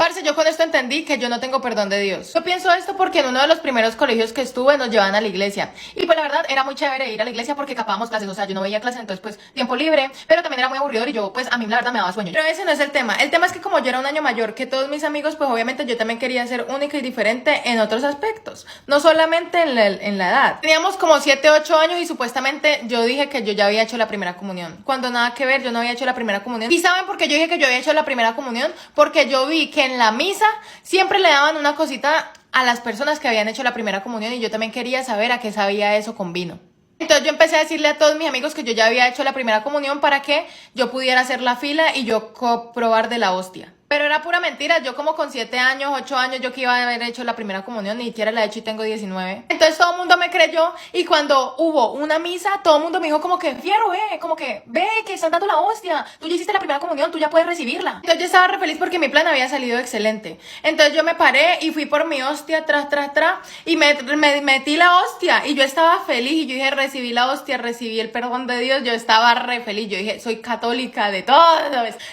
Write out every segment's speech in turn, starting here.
Parce, yo con esto entendí que yo no tengo perdón de Dios. Yo pienso esto porque en uno de los primeros colegios que estuve nos llevaban a la iglesia. Y pues la verdad era muy chévere ir a la iglesia porque capábamos clases, o sea, yo no veía clases, entonces pues tiempo libre, pero también era muy aburrido y yo pues a mí la verdad me daba sueño. Pero ese no es el tema. El tema es que como yo era un año mayor que todos mis amigos, pues obviamente yo también quería ser única y diferente en otros aspectos. No solamente en la edad. Teníamos como 7, 8 años y supuestamente yo dije que yo ya había hecho la primera comunión. Cuando nada que ver, yo no había hecho la primera comunión. ¿Y saben por qué yo dije que yo había hecho la primera comunión? Porque yo vi que en la misa siempre le daban una cosita a las personas que habían hecho la primera comunión y yo también quería saber a qué sabía eso con vino. Entonces yo empecé a decirle a todos mis amigos que yo ya había hecho la primera comunión para que yo pudiera hacer la fila y yo probar de la hostia. Pero era pura mentira, yo como con 7 años, 8 años, yo que iba a haber hecho la primera comunión, ni siquiera la he hecho y tengo 19. Entonces todo el mundo me creyó y cuando hubo una misa, todo el mundo me dijo como que, Fierro, como que, ve, que están dando la hostia, tú ya hiciste la primera comunión, tú ya puedes recibirla. Entonces yo estaba re feliz porque mi plan había salido excelente. Entonces yo me paré y fui por mi hostia, tras, y me metí la hostia y yo estaba feliz y yo dije, recibí la hostia, recibí el perdón de Dios, yo estaba re feliz, yo dije, soy católica de todo.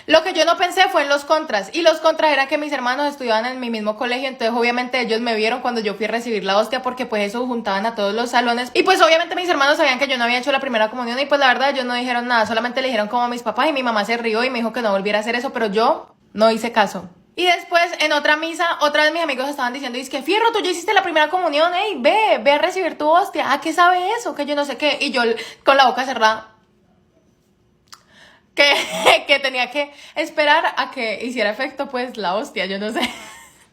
Lo que yo no pensé fue en los contras. Y los contras era que mis hermanos estudiaban en mi mismo colegio, entonces obviamente ellos me vieron cuando yo fui a recibir la hostia porque pues eso juntaban a todos los salones y pues obviamente mis hermanos sabían que yo no había hecho la primera comunión y pues la verdad ellos no dijeron nada, solamente le dijeron como a mis papás y mi mamá se rió y me dijo que no volviera a hacer eso, pero yo no hice caso. Y después, en otra misa, otra vez mis amigos estaban diciendo, es que Fierro, tú ya hiciste la primera comunión, ve a recibir tu hostia, ¿a qué sabe eso? Que yo no sé qué, y yo con la boca cerrada, que tenía que esperar a que hiciera efecto, pues, la hostia, yo no sé.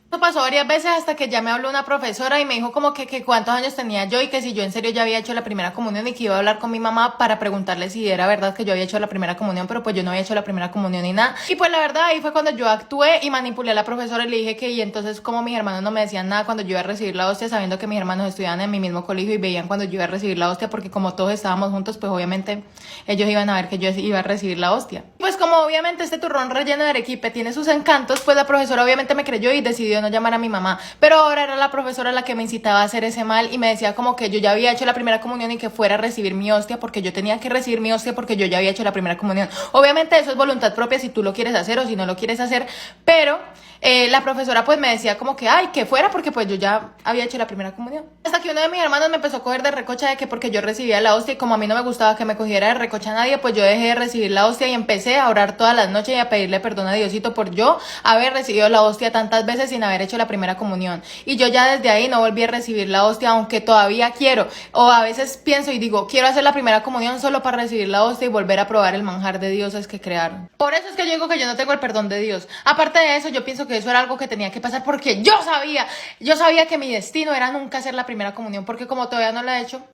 Esto pasó varias veces hasta que ya me habló una profesora y me dijo como que cuántos años tenía yo y que si yo en serio ya había hecho la primera comunión y que iba a hablar con mi mamá para preguntarle si era verdad que yo había hecho la primera comunión, pero pues yo no había hecho la primera comunión ni nada. Y pues la verdad ahí fue cuando yo actué y manipulé a la profesora y le dije que y entonces como mis hermanos no me decían nada cuando yo iba a recibir la hostia, sabiendo que mis hermanos estudiaban en mi mismo colegio y veían cuando yo iba a recibir la hostia, porque como todos estábamos juntos, pues obviamente ellos iban a ver que yo iba a recibir la hostia. Pues como obviamente este turrón relleno de arequipe tiene sus encantos, pues la profesora obviamente me creyó y decidió no llamar a mi mamá. Pero ahora era la profesora la que me incitaba a hacer ese mal y me decía como que yo ya había hecho la primera comunión y que fuera a recibir mi hostia porque yo tenía que recibir mi hostia porque yo ya había hecho la primera comunión. Obviamente eso es voluntad propia si tú lo quieres hacer o si no lo quieres hacer, pero la profesora pues me decía como que ay, que fuera porque pues yo ya había hecho la primera comunión. Hasta que uno de mis hermanos me empezó a coger de recocha de que porque yo recibía la hostia y como a mí no me gustaba que me cogiera de recocha a nadie, pues yo dejé de recibir la hostia y empecé a orar todas las noches y a pedirle perdón a Diosito por yo haber recibido la hostia tantas veces sin haber hecho la primera comunión. Y yo ya desde ahí no volví a recibir la hostia, aunque todavía quiero, o a veces pienso y digo, quiero hacer la primera comunión solo para recibir la hostia y volver a probar el manjar de dioses que crearon. Por eso es que yo digo que yo no tengo el perdón de Dios. Aparte de eso, yo pienso que eso era algo que tenía que pasar porque yo sabía que mi destino era nunca hacer la primera comunión, porque como todavía no la he hecho,